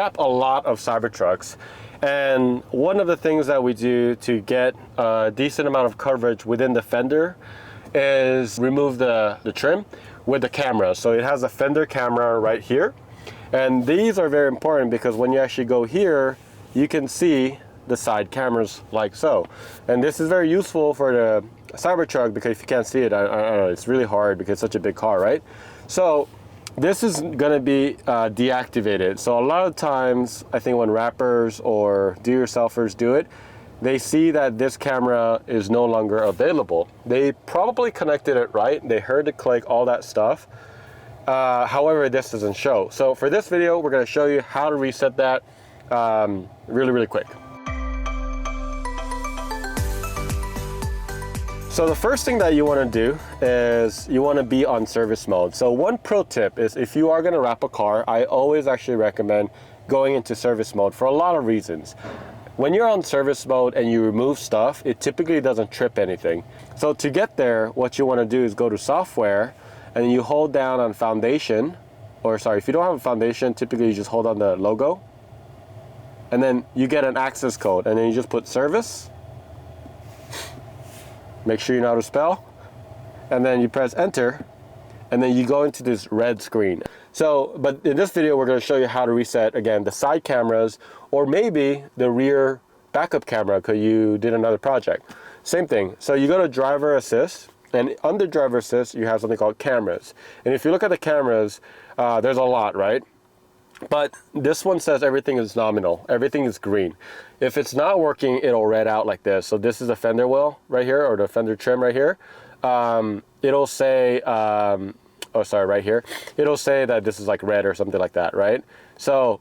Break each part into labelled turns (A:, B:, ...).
A: wrap a lot of Cybertrucks, and one of the things that we do to get a decent amount of coverage within the fender is remove the trim with the camera. So it has a fender camera right here, and these are very important because when you actually go here, you can see the side cameras like so. And this is very useful for the Cybertruck because if you can't see it, I don't know, it's really hard because it's such a big car, right? So this is gonna be deactivated. So a lot of times, I think when wrappers or do-yourselfers do it, they see that this camera is no longer available. They probably connected it right, they heard the click, all that stuff. However, this doesn't show. So for this video, we're gonna show you how to reset that really quick. So the first thing that you want to do is you want to be on service mode. So one pro tip is if you are going to wrap a car, I always actually recommend going into service mode for a lot of reasons. When you're on service mode and you remove stuff, it typically doesn't trip anything. So to get there, what you want to do is go to software and you hold down on foundation, or sorry, if you don't have a foundation, typically you just hold on the logo and then you get an access code and then you just put service. Make sure you know how to spell, and then you press enter, and then you go into this red screen. So, but in this video, we're going to show you how to reset, again, the side cameras, or maybe the rear backup camera because you did another project. Same thing. So you go to driver assist, and under driver assist, you have something called cameras. And if you look at the cameras, there's a lot, right? But this one says everything is nominal, everything is green. If it's not working, it'll red out like this. So this is the fender wheel right here, or the fender trim right here. It'll say, oh sorry, right here. It'll say that this is like red or something like that, right? So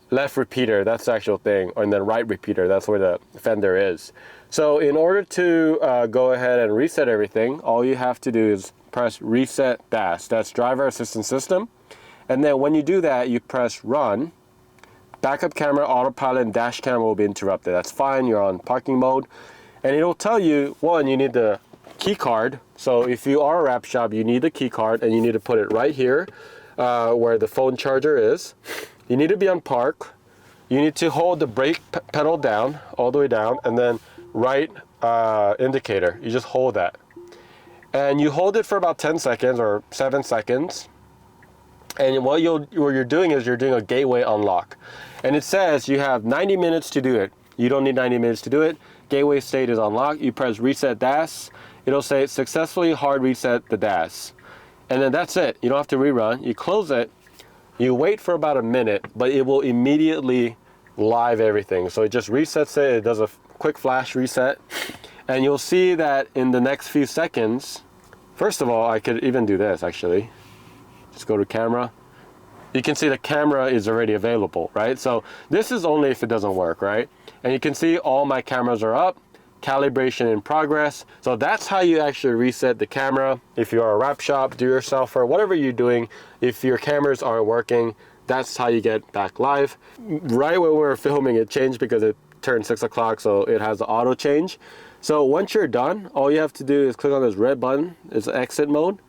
A: left repeater, that's the actual thing, and then right repeater, that's where the fender is. So in order to go ahead and reset everything, all you have to do is press reset DAS, that's driver assistance system. And then when you do that, you press run. Backup camera, autopilot, and dash camera will be interrupted. That's fine, you're on parking mode. And it'll tell you, one, you need the key card. So if you are a wrap shop, you need the key card and you need to put it right here where the phone charger is. You need to be on park. You need to hold the brake pedal down, all the way down, and then right indicator. You just hold that. And you hold it for about 10 seconds or 7 seconds. And what you're doing is you're doing a gateway unlock. And it says you have 90 minutes to do it. You don't need 90 minutes to do it. Gateway state is unlocked. You press reset DAS. It'll say successfully hard reset the DAS. And then that's it. You don't have to rerun. You close it. You wait for about a minute, but it will immediately live everything. So it just resets it. It does a quick flash reset. And you'll see that in the next few seconds, first of all, I could even do this actually. Just go to camera. You can see the camera is already available, right? So this is only if it doesn't work, right? And you can see all my cameras are up, calibration in progress. So that's how you actually reset the camera. If you're a wrap shop, do-yourselfer, whatever you're doing, if your cameras aren't working, that's how you get back live. Right when we were filming, it changed because it turned 6 o'clock, so it has the auto change. So once you're done, all you have to do is click on this red button, it's exit mode,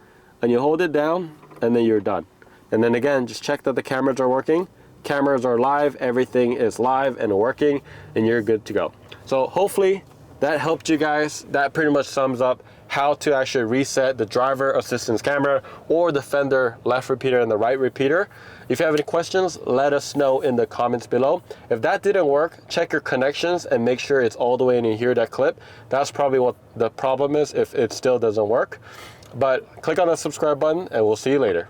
A: and you hold it down, and then you're done. And then again, just check that the cameras are working. Cameras are live, everything is live and working, and you're good to go. So hopefully that helped you guys. That pretty much sums up how to actually reset the driver assistance camera or the fender left repeater and the right repeater. If you have any questions, let us know in the comments below. If that didn't work, check your connections and make sure it's all the way in and you hear that clip. That's probably what the problem is if it still doesn't work. But click on the subscribe button and we'll see you later.